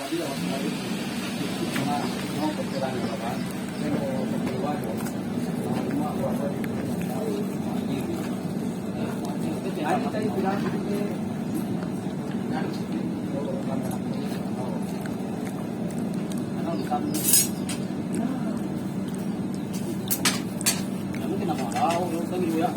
dia waktu cuma mau perkiraan apa saya mau perkiraan cuma berapa ini saya bilang ini mungkin apa tahu kan ya